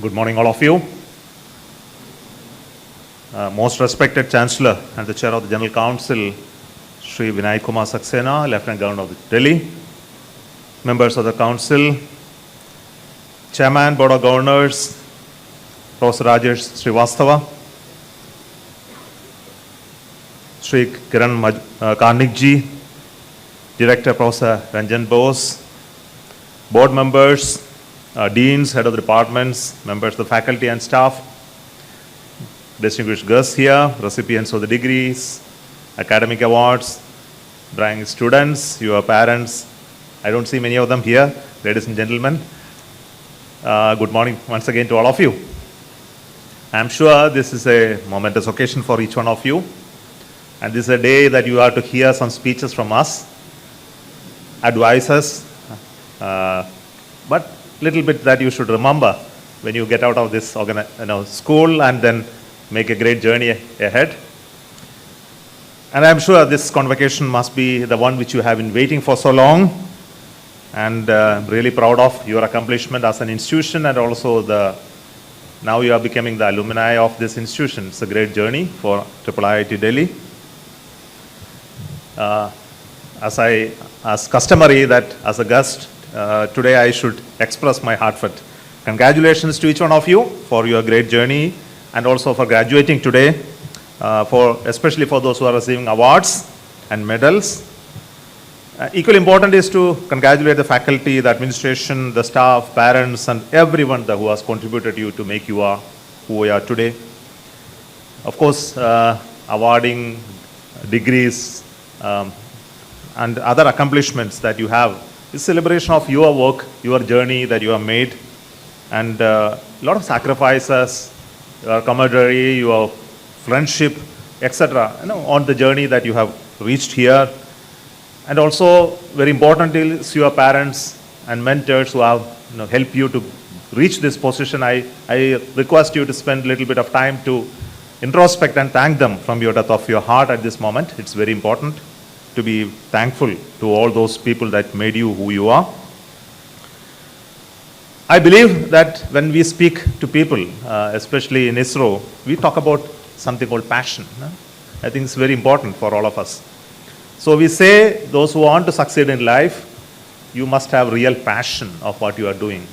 Good morning, all of you. Most respected Chancellor and the Chair of the General Council, Shri Vinay Kumar Saxena, Lieutenant Governor of Delhi, members of the Council, Chairman, Board of Governors, Professor Rajesh Srivastava, Shri Kiran Karnikji, Director Professor Ranjan Bose, Board members, Deans, Head of the Departments, members of the faculty and staff, distinguished guests here, recipients of the degrees, academic awards, brand students, your parents. I don't see many of them here, ladies and gentlemen. Good morning once again to all of you. I'm sure this is a momentous occasion for each one of you. And this is a day that you are to hear some speeches from us, advices, but little bit that you should remember when you get out of this school and then make a great journey ahead. And I'm sure this convocation must be the one which you have been waiting for so long, and really proud of your accomplishment as an institution, and also now you are becoming the alumni of this institution. It's a great journey for IIT Delhi. As customary that as a guest, today I should express my heartfelt congratulations to each one of you for your great journey and also for graduating today, especially for those who are receiving awards and medals. Equally important is to congratulate the faculty, the administration, the staff, parents, and everyone who has contributed you to make you are who we are today. Of course, awarding degrees and other accomplishments that you have is celebration of your work, your journey that you have made, and a lot of sacrifices, your camaraderie, your friendship, etc. On the journey that you have reached here. And also, very important is your parents and mentors who have helped you to reach this position. I request you to spend a little bit of time to introspect and thank them from your depth of your heart at this moment. It's very important to be thankful to all those people that made you who you are. I believe that when we speak to people, especially in ISRO, we talk about something called passion. I think it's very important for all of us. So we say those who want to succeed in life, you must have real passion of what you are doing.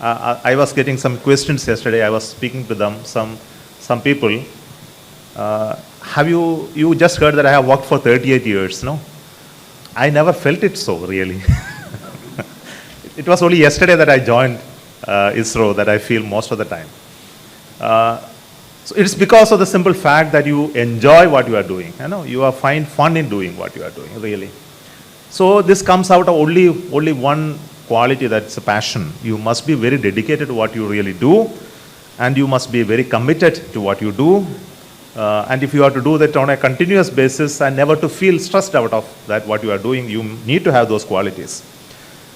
I was getting some questions yesterday. I was speaking to them, some people. Have you just heard that I have worked for 38 years, no? I never felt it so, really. It was only yesterday that I joined ISRO that I feel most of the time. So it's because of the simple fact that you enjoy what you are doing. You find fun in doing what you are doing, really. So this comes out of only one quality, that's a passion. You must be very dedicated to what you really do, and you must be very committed to what you do. And if you are to do that on a continuous basis and never to feel stressed out of that what you are doing, you need to have those qualities.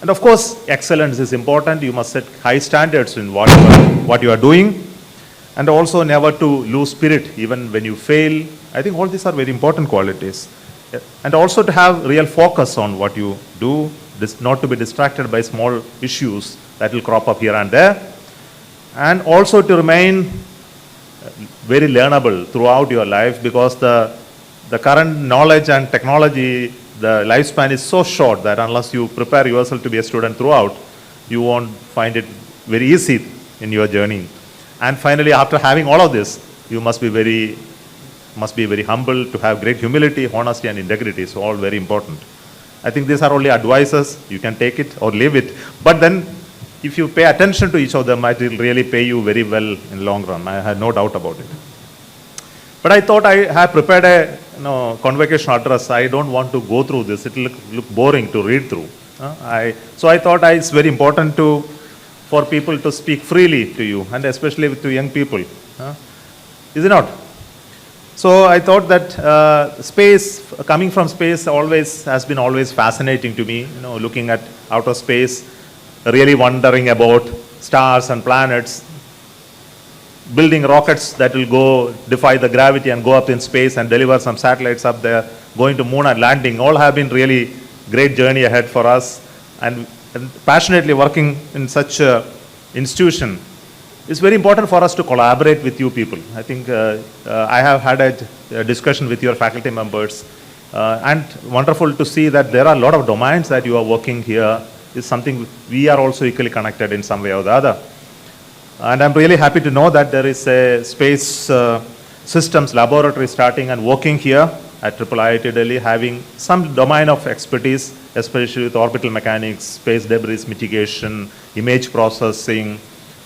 And of course, excellence is important. You must set high standards in what you are doing, and also never to lose spirit even when you fail. I think all these are very important qualities. And also to have real focus on what you do, not to be distracted by small issues that will crop up here and there, and also to remain very learnable throughout your life, because the current knowledge and technology, the lifespan is so short that unless you prepare yourself to be a student throughout, you won't find it very easy in your journey. And finally, after having all of this, you must be very humble, to have great humility, honesty, and integrity. So all very important. I think these are only advices. You can take it or leave it. But then, if you pay attention to each of them, it will really pay you very well in the long run. I have no doubt about it. But I thought I have prepared a convocation address. I don't want to go through this. It will look boring to read through. So I thought it's very important for people to speak freely to you, and especially to young people. Is it not? So I thought that coming from space has been always fascinating to me. Looking at outer space, really wondering about stars and planets, building rockets that will go defy the gravity and go up in space and deliver some satellites up there, going to moon and landing, all have been really great journey ahead for us. And passionately working in such an institution It's very important for us to collaborate with you people. I think I have had a discussion with your faculty members, and wonderful to see that there are a lot of domains that you are working here. Is something we are also equally connected in some way or the other. And I'm really happy to know that there is a space systems laboratory starting and working here at IIIT Delhi, having some domain of expertise, especially with orbital mechanics, space debris mitigation, image processing,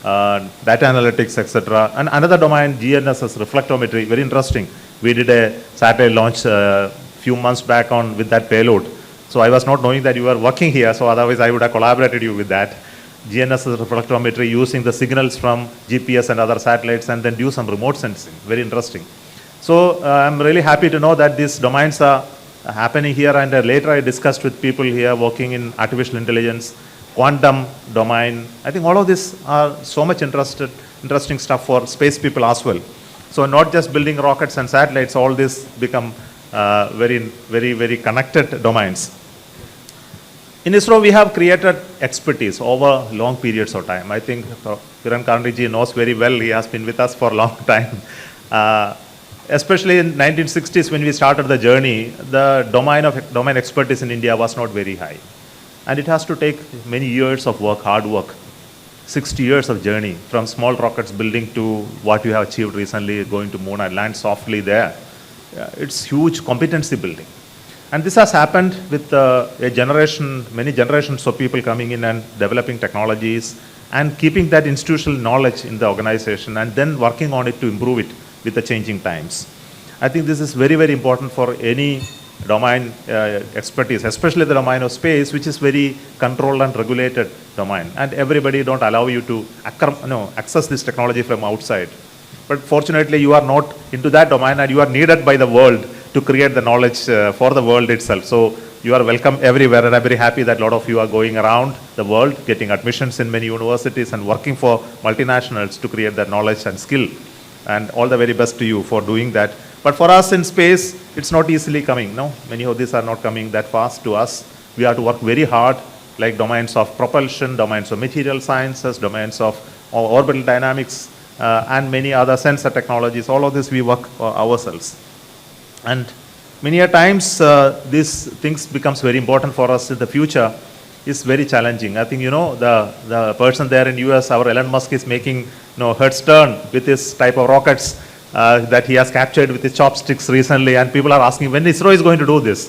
data analytics, etc. And another domain, GNSS reflectometry, very interesting. We did a satellite launch few months back with that payload. So I was not knowing that you were working here, so otherwise I would have collaborated you with that. GNSS reflectometry, using the signals from GPS and other satellites and then do some remote sensing. Very interesting. So I'm really happy to know that these domains are happening here, and later I discussed with people here working in artificial intelligence, quantum domain. I think all of this are so much interesting stuff for space people as well. So not just building rockets and satellites, all this become very connected domains. In ISRO, we have created expertise over long periods of time. I think Kiran Kandriji knows very well. He has been with us for a long time. Especially in 1960s when we started the journey, the domain expertise in India was not very high. And it has to take many years of work, hard work, 60 years of journey, from small rockets building to what you have achieved recently, going to moon and land softly there. It's huge competency building. And this has happened with a generation, many generations of people coming in and developing technologies and keeping that institutional knowledge in the organization and then working on it to improve it with the changing times. I think this is very important for any domain expertise, especially the domain of space, which is very controlled and regulated domain. And everybody don't allow you to access this technology from outside. But fortunately, you are not into that domain and you are needed by the world to create the knowledge for the world itself. So you are welcome everywhere, and I'm very happy that a lot of you are going around the world, getting admissions in many universities and working for multinationals to create that knowledge and skill. And all the very best to you for doing that. But for us in space, it's not easily coming. No, many of these are not coming that fast to us. We have to work very hard, like domains of propulsion, domains of material sciences, domains of orbital dynamics, and many other sensor technologies. All of this we work ourselves. And many a times these things becomes very important for us in the future. Is very challenging. I think the person there in US, our Elon Musk, is making heads turn with this type of rockets that he has captured with his chopsticks recently, and people are asking when ISRO is going to do this.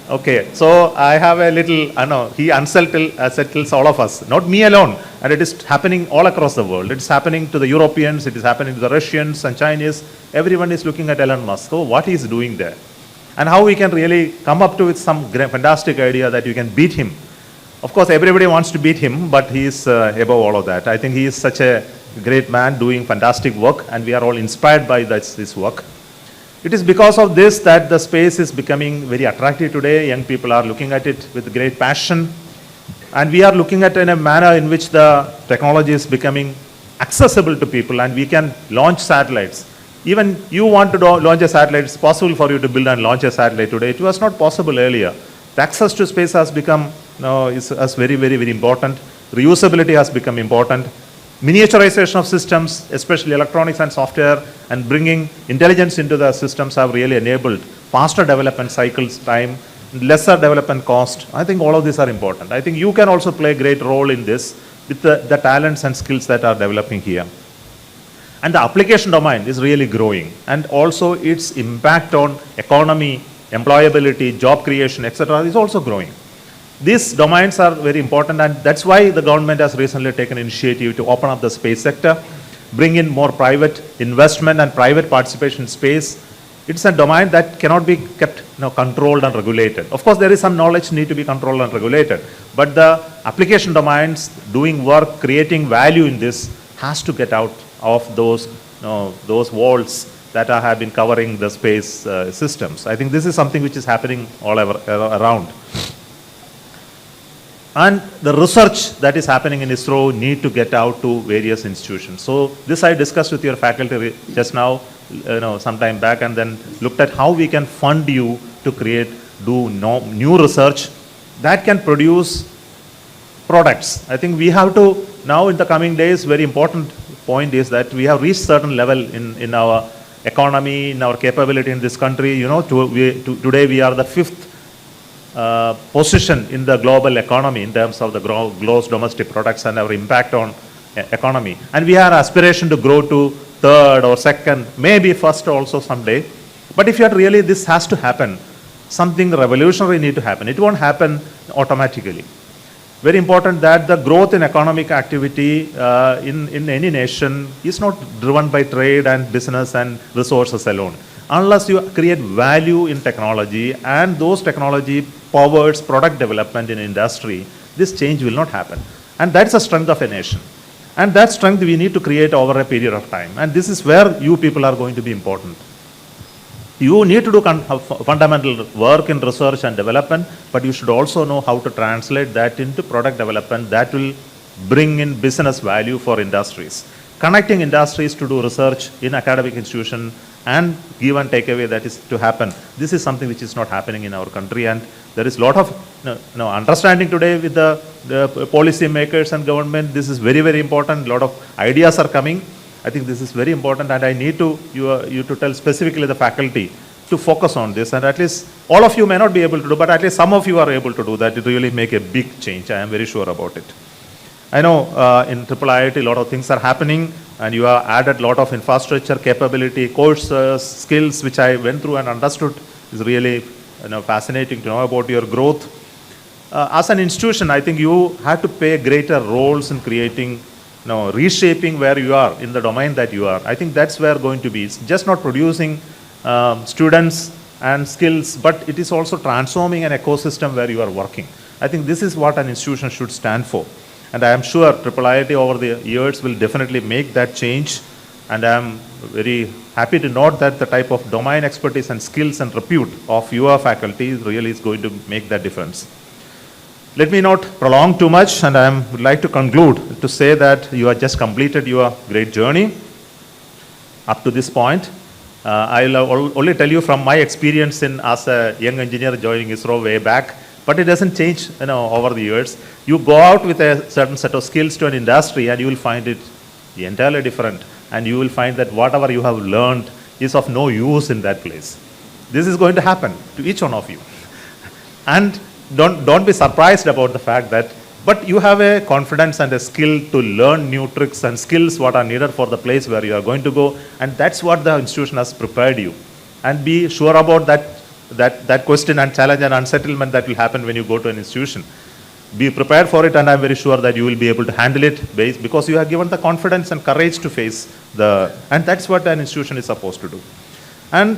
Okay, so I have a little, he unsettles all of us, not me alone, and it is happening all across the world. It is happening to the Europeans, it is happening to the Russians and Chinese. Everyone is looking at Elon Musk. So what he is doing there, and how we can really come up with some fantastic idea that you can beat him. Of course, everybody wants to beat him, but he is above all of that. I think he is such a great man doing fantastic work, and we are all inspired by this work. It is because of this that the space is becoming very attractive today. Young people are looking at it with great passion, and we are looking at it in a manner in which the technology is becoming accessible to people, and we can launch satellites. Even you want to launch a satellite, it's possible for you to build and launch a satellite today. It was not possible earlier. The access to space has become is very important. Reusability has become important. Miniaturization of systems, especially electronics and software, and bringing intelligence into the systems have really enabled faster development cycles time, lesser development cost. I think all of these are important. I think you can also play a great role in this with the talents and skills that are developing here. And the application domain is really growing, and also its impact on economy, employability, job creation, etc. is also growing. These domains are very important, and that's why the government has recently taken initiative to open up the space sector, bring in more private investment and private participation in space. It's a domain that cannot be kept controlled and regulated. Of course, there is some knowledge need to be controlled and regulated, but the application domains, doing work, creating value in this has to get out of those walls that have been covering the space systems. I think this is something which is happening all around. And the research that is happening in ISRO need to get out to various institutions. So this I discussed with your faculty just now, some time back, and then looked at how we can fund you to do new research that can produce products. I think we have to now in the coming days, very important point is that we have reached certain level in our economy, in our capability in this country. You know, today we are the fifth position in the global economy in terms of the gross domestic products and our impact on economy. And we have aspiration to grow to third or second, maybe first also someday. But if you are really, this has to happen. Something revolutionary need to happen. It won't happen automatically. Very important that the growth in economic activity in any nation is not driven by trade and business and resources alone. Unless you create value in technology and those technology powers product development in industry, this change will not happen. And that's the strength of a nation. And that strength we need to create over a period of time. And this is where you people are going to be important. You need to do fundamental work in research and development, but you should also know how to translate that into product development that will bring in business value for industries. Connecting industries to do research in academic institution and give and take away that is to happen. This is something which is not happening in our country, and there is a lot of understanding today with the policy makers and government. This is very, very important. A lot of ideas are coming. I think this is very important, and I need you to tell specifically the faculty to focus on this, and at least all of you may not be able to do, but at least some of you are able to do that. It really make a big change. I am very sure about it. I know in IIIT a lot of things are happening, and you have added a lot of infrastructure, capability, courses, skills, which I went through and understood. Is really fascinating to know about your growth. As an institution, I think you have to play greater roles in creating, reshaping where you are in the domain that you are. I think that's where going to be. It's just not producing students and skills, but it is also transforming an ecosystem where you are working. I think this is what an institution should stand for. And I am sure IIIT over the years will definitely make that change. And I am very happy to note that the type of domain expertise and skills and repute of your faculty really is going to make that difference. Let me not prolong too much, and I would like to conclude to say that you have just completed your great journey up to this point. I'll only tell you from my experience as a young engineer joining ISRO way back, but it doesn't change over the years. You go out with a certain set of skills to an industry and you will find it entirely different, and you will find that whatever you have learned is of no use in that place. This is going to happen to each one of you. And don't be surprised about the fact that, but you have a confidence and a skill to learn new tricks and skills what are needed for the place where you are going to go, and that's what the institution has prepared you. And be sure about that question and challenge and unsettlement that will happen when you go to an institution. Be prepared for it, and I'm very sure that you will be able to handle it because you have given the confidence and courage to face and that's what an institution is supposed to do. And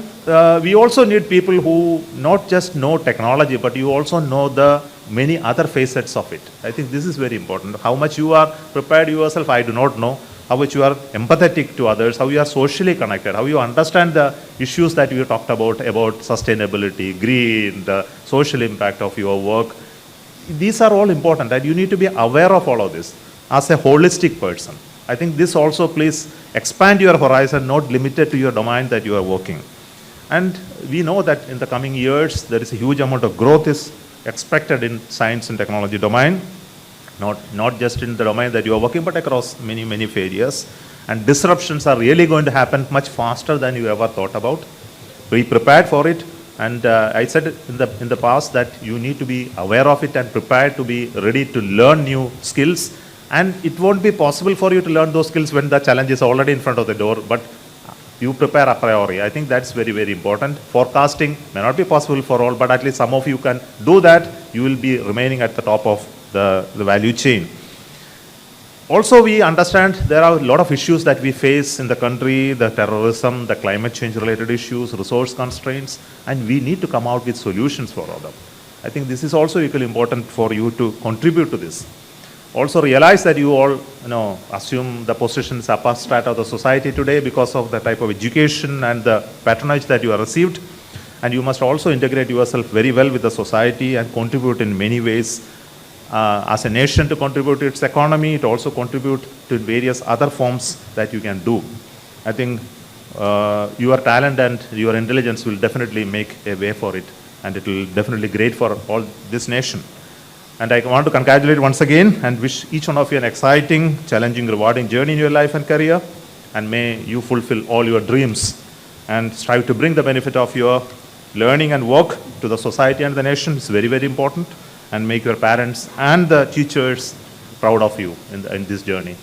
we also need people who not just know technology, but you also know the many other facets of it. I think this is very important. How much you are prepared yourself, I do not know. How much you are empathetic to others, how you are socially connected, how you understand the issues that you talked about sustainability, green, the social impact of your work. These are all important, and you need to be aware of all of this as a holistic person. I think this also, please expand your horizon, not limited to your domain that you are working. And we know that in the coming years, there is a huge amount of growth is expected in science and technology domain, not just in the domain that you are working, but across many, many areas. And disruptions are really going to happen much faster than you ever thought about. Be prepared for it. And I said in the past that you need to be aware of it and prepared to be ready to learn new skills. And it won't be possible for you to learn those skills when the challenge is already in front of the door, but you prepare a priori. I think that's very, very important. Forecasting may not be possible for all, but at least some of you can do that. You will be remaining at the top of the value chain. Also, we understand there are a lot of issues that we face in the country, the terrorism, the climate change related issues, resource constraints, and we need to come out with solutions for all of them. I think this is also equally important for you to contribute to this. Also realize that you all assume the positions upper strata of the society today because of the type of education and the patronage that you have received. And you must also integrate yourself very well with the society and contribute in many ways. As a nation to contribute to its economy, it also contribute to various other forms that you can do. I think your talent and your intelligence will definitely make a way for it, and it will definitely great for all this nation. And I want to congratulate once again and wish each one of you an exciting, challenging, rewarding journey in your life and career. And may you fulfill all your dreams and strive to bring the benefit of your learning and work to the society and the nation. It's very, very important. And make your parents and the teachers proud of you in this journey.